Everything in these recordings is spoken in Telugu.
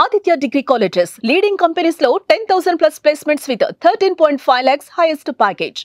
Aditya Degree Colleges, leading companies లో 10,000 plus placements with 13.5 lakhs highest package.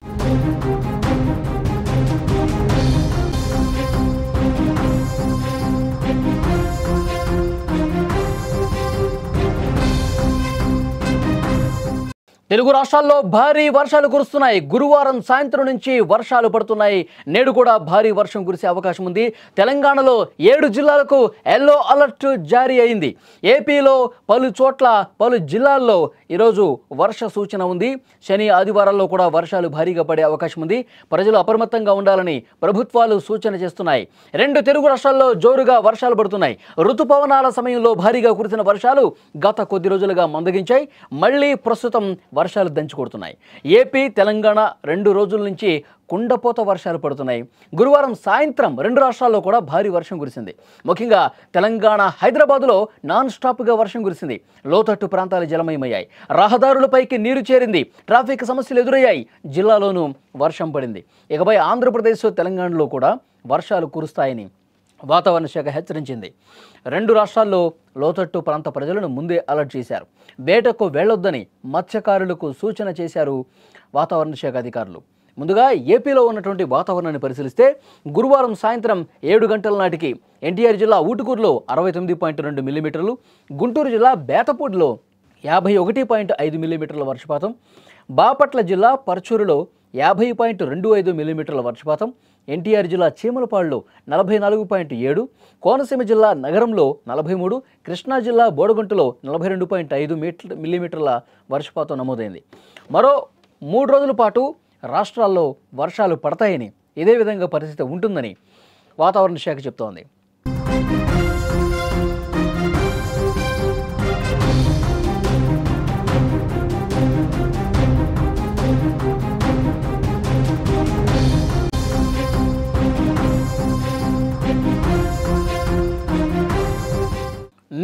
Telugu రాష్ట్రాల్లో భారీ వర్షాలు కురుస్తున్నాయి. గురువారం సాయంత్రం నుంచి వర్షాలు పడుతున్నాయి. నేడు కూడా భారీ వర్షం కురిసే అవకాశం ఉంది. తెలంగాణలో 7 జిల్లాలకు ఎల్లో అలర్ట్ జారీ అయింది. ఏపీలో పలు చోట్ల పలు జిల్లాల్లో ఈరోజు వర్ష సూచన ఉంది. శని ఆదివారాల్లో కూడా వర్షాలు భారీగా పడే అవకాశం ఉంది. ప్రజలు అప్రమత్తంగా ఉండాలని ప్రభుత్వాలు సూచన చేస్తున్నాయి. 2 తెలుగు రాష్ట్రాల్లో జోరుగా వర్షాలు పడుతున్నాయి. ఋతుపవనాల సమయంలో భారీగా కురిసిన వర్షాలు గత కొద్ది రోజులుగా మందగించాయి. మళ్ళీ ప్రస్తుతం వర్షాలు దంచుకొడుతున్నాయి. ఏపీ తెలంగాణ 2 రోజుల నుంచి కుండపోత వర్షాలు పడుతున్నాయి. గురువారం సాయంత్రం 2 రాష్ట్రాల్లో కూడా భారీ వర్షం కురిసింది. ముఖ్యంగా తెలంగాణ హైదరాబాద్లో నాన్ స్టాప్గా వర్షం కురిసింది. లోతట్టు ప్రాంతాలు జలమయమయ్యాయి. రహదారులపైకి నీరు చేరింది. ట్రాఫిక్ సమస్యలు ఎదురయ్యాయి. జిల్లాలోనూ వర్షం పడింది. ఇకపై ఆంధ్రప్రదేశ్ తెలంగాణలో కూడా వర్షాలు కురుస్తాయని వాతావరణ శాఖ హెచ్చరించింది. 2 రాష్ట్రాల్లో లోతట్టు ప్రాంత ప్రజలను ముందే అలర్ట్ చేశారు. వేటకు వెళ్లొద్దని మత్స్యకారులకు సూచన చేశారు వాతావరణ శాఖ అధికారులు. ముందుగా ఏపీలో ఉన్నటువంటి వాతావరణాన్ని పరిశీలిస్తే గురువారం సాయంత్రం 7 గంటల నాటికి ఎన్టీఆర్ జిల్లా ఊటుకూరులో 69.2 మిల్లీమీటర్లు, గుంటూరు జిల్లా బేతపూడిలో 51.5 మిల్లీమీటర్ల వర్షపాతం, బాపట్ల జిల్లా పర్చూరులో 50.25 మిల్లీమీటర్ల వర్షపాతం, ఎన్టీఆర్ జిల్లా చీమలపాడులో 44.7, కోనసీమ జిల్లా నగరంలో 43, కృష్ణా జిల్లా బోడగుంటలో 42.5 మిల్లీమీటర్ల వర్షపాతం నమోదైంది. మరో 3 రోజుల పాటు రాష్ట్రాల్లో వర్షాలు పడతాయని, ఇదే విధంగా పరిస్థితి ఉంటుందని వాతావరణ శాఖ చెప్తోంది.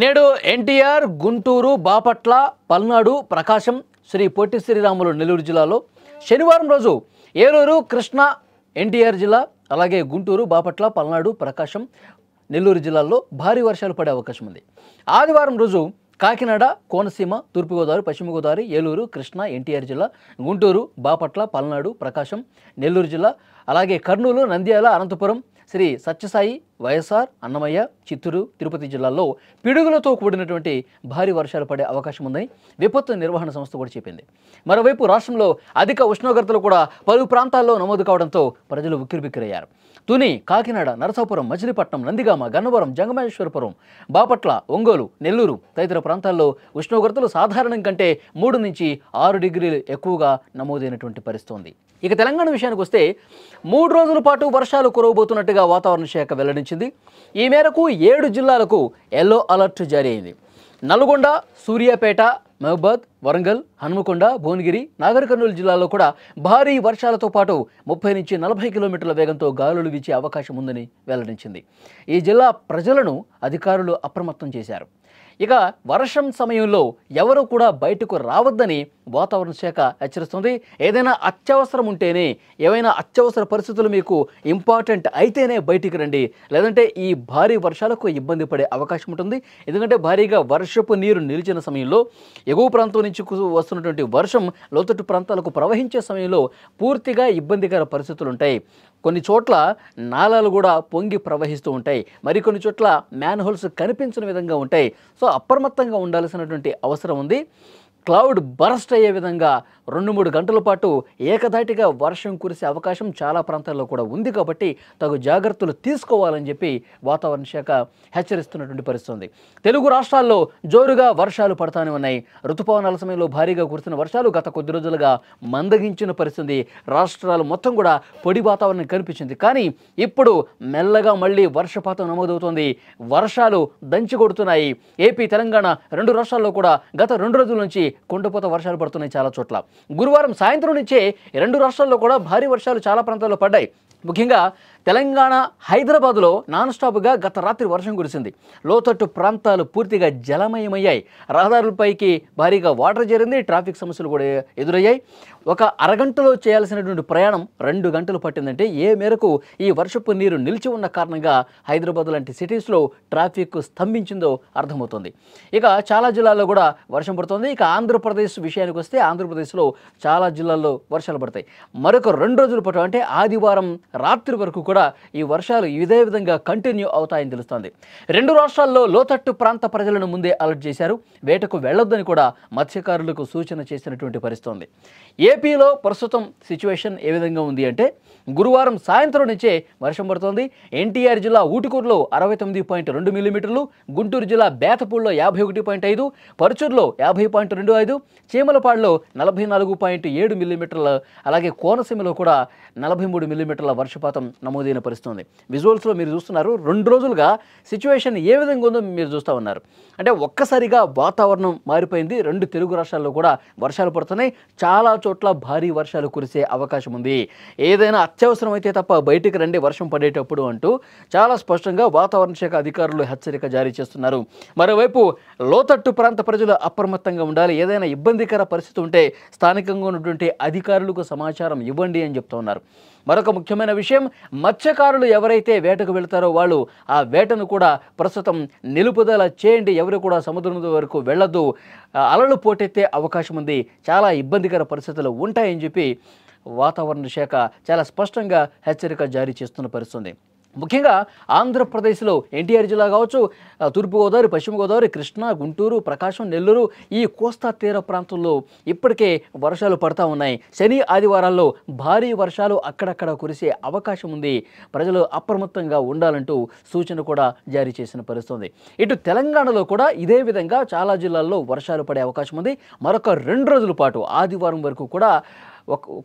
నేడు ఎన్టీఆర్, గుంటూరు, బాపట్ల, పల్నాడు, ప్రకాశం, శ్రీ పొట్టి శ్రీరాములు నెల్లూరు జిల్లాలో, శనివారం రోజు ఏలూరు, కృష్ణా, ఎన్టీఆర్ జిల్లా, అలాగే గుంటూరు, బాపట్ల, పల్నాడు, ప్రకాశం, నెల్లూరు జిల్లాల్లో భారీ వర్షాలు పడే అవకాశం ఉంది. ఆదివారం రోజు కాకినాడ, కోనసీమ, తూర్పుగోదావరి, పశ్చిమ గోదావరి, ఏలూరు, కృష్ణా, ఎన్టీఆర్ జిల్లా, గుంటూరు, బాపట్ల, పల్నాడు, ప్రకాశం, నెల్లూరు జిల్లా, అలాగే కర్నూలు, నంద్యాల, అనంతపురం, శ్రీ సత్యసాయి, వైఎస్ఆర్, అన్నమయ్య, చిత్తూరు, తిరుపతి జిల్లాల్లో పిడుగులతో కూడినటువంటి భారీ వర్షాలు పడే అవకాశం ఉందని విపత్తు నిర్వహణ సంస్థ కూడా చెప్పింది. మరోవైపు రాష్ట్రంలో అధిక ఉష్ణోగ్రతలు కూడా పలు ప్రాంతాల్లో నమోదు కావడంతో ప్రజలు ఉక్కిరిబిక్కిరయ్యారు. తుని, కాకినాడ, నరసాపురం, మచిలీపట్నం, నందిగామ, గన్నవరం, జంగమేశ్వరపురం, బాపట్ల, ఒంగోలు, నెల్లూరు తదితర ప్రాంతాల్లో ఉష్ణోగ్రతలు సాధారణం కంటే 3 నుంచి 6 డిగ్రీలు ఎక్కువగా నమోదైనటువంటి పరిస్థితి ఉంది. ఇక తెలంగాణ విషయానికి వస్తే 3 రోజుల పాటు వర్షాలు కురవబోతున్నట్టుగా వాతావరణ శాఖ వెల్లడించింది. ఈ మేరకు 7 జిల్లాలకు ఎల్లో అలర్ట్ జారీ అయింది. నల్గొండ, సూర్యాపేట, మహబూబాద్, వరంగల్, హనుమకొండ, భువనగిరి, నాగర్ కర్నూలు జిల్లాల్లో కూడా భారీ వర్షాలతో పాటు 30 నుంచి 40 కిలోమీటర్ల వేగంతో గాలులు వీచే అవకాశం ఉందని వెల్లడించింది. ఈ జిల్లా ప్రజలను అధికారులు అప్రమత్తం చేశారు. ఇక వర్షం సమయంలో ఎవరు కూడా బయటకు రావద్దని వాతావరణ శాఖ హెచ్చరిస్తుంది. ఏదైనా అత్యవసరం ఉంటేనే, ఏవైనా అత్యవసర పరిస్థితులు మీకు ఇంపార్టెంట్ అయితేనే బయటికి రండి, లేదంటే ఈ భారీ వర్షాలకు ఇబ్బంది పడే అవకాశం ఉంటుంది. ఎందుకంటే భారీగా వర్షపు నీరు నిలిచిన సమయంలో ఎగువ ప్రాంతం నుంచి వస్తున్నటువంటి వర్షం లోతట్టు ప్రాంతాలకు ప్రవహించే సమయంలో పూర్తిగా ఇబ్బందికర పరిస్థితులు ఉంటాయి. కొన్ని చోట్ల నాలాలు కూడా పొంగి ప్రవహిస్తూ ఉంటాయి. మరికొన్ని చోట్ల మ్యాన్ హోల్స్ కనిపించిన విధంగా ఉంటాయి. సో అప్రమత్తంగా ఉండాల్సినటువంటి అవసరం ఉంది. క్లౌడ్ బరస్ట్ అయ్యే విధంగా 2-3 గంటల పాటు ఏకధాటిగా వర్షం కురిసే అవకాశం చాలా ప్రాంతాల్లో కూడా ఉంది. కాబట్టి తగు జాగ్రత్తలు తీసుకోవాలని చెప్పి వాతావరణ శాఖ హెచ్చరిస్తున్నటువంటి పరిస్థితి ఉంది. తెలుగు రాష్ట్రాల్లో జోరుగా వర్షాలు పడతానే ఉన్నాయి. ఋతుపవనాల సమయంలో భారీగా కురిసిన వర్షాలు గత కొద్ది రోజులుగా మందగించిన పరిస్థితి. రాష్ట్రాలు మొత్తం కూడా పొడి వాతావరణం కనిపించింది. కానీ ఇప్పుడు మెల్లగా మళ్ళీ వర్షపాతం నమోదవుతోంది. వర్షాలు దంచికొడుతున్నాయి. ఏపీ, తెలంగాణ 2 రాష్ట్రాల్లో కూడా గత 2 రోజుల నుంచి కుండపోత వర్షాలు పడుతున్నాయి చాలా చోట్ల. గురువారం సాయంత్రం నుంచే 2 రాష్ట్రాల్లో కూడా భారీ వర్షాలు చాలా ప్రాంతాల్లో పడ్డాయి. ముఖ్యంగా తెలంగాణ హైదరాబాద్లో నాన్ స్టాప్గా గత రాత్రి వర్షం కురిసింది. లోతట్టు ప్రాంతాలు పూర్తిగా జలమయమయ్యాయి. రహదారులపైకి భారీగా వాటర్ చేరింది. ట్రాఫిక్ సమస్యలు కూడా ఎదురయ్యాయి. ఒక అరగంటలో చేయాల్సినటువంటి ప్రయాణం 2 గంటలు పట్టిందంటే ఏ మేరకు ఈ వర్షపు నీరు నిలిచి ఉన్న కారణంగా హైదరాబాద్ లాంటి సిటీస్లో ట్రాఫిక్ స్తంభించిందో అర్థమవుతుంది. ఇక చాలా జిల్లాల్లో కూడా వర్షం పడుతుంది. ఇక ఆంధ్రప్రదేశ్ విషయానికి వస్తే ఆంధ్రప్రదేశ్లో చాలా జిల్లాల్లో వర్షాలు పడతాయి. మరొక 2 రోజుల పాటు అంటే ఆదివారం రాత్రి వరకు కూడా ఈ వర్షాలు ఇదే విధంగా కంటిన్యూ అవుతాయని తెలుస్తోంది. 2 రాష్ట్రాల్లో లోతట్టు ప్రాంత ప్రజలను ముందే అలర్ట్ చేశారు. వేటకు వెళ్లొద్దని కూడా మత్స్యకారులకు సూచన చేసినటువంటి పరిస్థితి. ఏపీలో ప్రస్తుతం సిచ్యువేషన్ ఏ విధంగా ఉంది అంటే గురువారం సాయంత్రం నుంచే వర్షం పడుతోంది. ఎన్టీఆర్ జిల్లా ఊటుకూరులో 69.2 మిల్లీమీటర్లు, గుంటూరు జిల్లా బేతపూడిలో 51.5, పరుచూరులో 50.25, చీమలపాడులో 44.7 మిల్లీమీటర్ల, అలాగే కోనసీమలో కూడా 43 మిల్లీమీటర్ల వర్షపాతం నమోదైన పరిస్థితి. విజువల్స్లో మీరు చూస్తున్నారు. 2 రోజులుగా సిచ్యువేషన్ ఏ విధంగా ఉందో మీరు చూస్తూ ఉన్నారు. అంటే ఒక్కసారిగా వాతావరణం మారిపోయింది. 2 తెలుగు రాష్ట్రాల్లో కూడా వర్షాలు పడుతున్నాయి. చాలా చోట్ల భారీ వర్షాలు కురిసే అవకాశం ఉంది. ఏదైనా అత్యవసరం అయితే తప్ప బయటికి రండి వర్షం పడేటప్పుడు అంటూ చాలా స్పష్టంగా వాతావరణ శాఖ అధికారులు హెచ్చరిక జారీ చేస్తున్నారు. మరోవైపు లోతట్టు ప్రాంత ప్రజలు అప్రమత్తంగా ఉండాలి. ఏదైనా ఇబ్బందికర పరిస్థితి ఉంటే స్థానికంగా ఉన్నటువంటి అధికారులకు సమాచారం ఇవ్వండి అని చెప్తూ ఉన్నారు. మరొక ముఖ్యమైన విషయం, మత్స్యకారులు ఎవరైతే వేటకు వెళ్తారో వాళ్ళు ఆ వేటను కూడా ప్రస్తుతం నిలుపుదల చేయండి. ఎవరు కూడా సముద్రం వరకు వెళ్ళొద్దు. అలలు పోటెత్తే అవకాశం ఉంది. చాలా ఇబ్బందికర పరిస్థితులు ఉంటాయని చెప్పి వాతావరణ శాఖ చాలా స్పష్టంగా హెచ్చరిక జారీ చేస్తున్న పరిస్థితి. ముఖ్యంగా ఆంధ్రప్రదేశ్లో ఎన్టీఆర్ జిల్లా కావచ్చు, తూర్పుగోదావరి, పశ్చిమ గోదావరి, కృష్ణా, గుంటూరు, ప్రకాశం, నెల్లూరు, ఈ కోస్తా తీర ప్రాంతంలో ఇప్పటికే వర్షాలు పడతా ఉన్నాయి. శని ఆదివారాల్లో భారీ వర్షాలు అక్కడక్కడ కురిసే అవకాశం ఉంది. ప్రజలు అప్రమత్తంగా ఉండాలంటూ సూచన కూడా జారీ చేసిన పరిస్థితి. ఇటు తెలంగాణలో కూడా ఇదే విధంగా చాలా జిల్లాల్లో వర్షాలు పడే అవకాశం ఉంది. మరొక 2 రోజుల పాటు ఆదివారం వరకు కూడా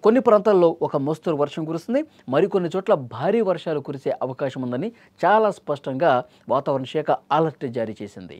కొన్ని ప్రాంతాల్లో ఒక మోస్తరు వర్షం కురుస్తుంది. మరికొన్ని చోట్ల భారీ వర్షాలు కురిసే అవకాశం ఉందని చాలా స్పష్టంగా వాతావరణ శాఖ అలర్ట్ జారీ చేసింది.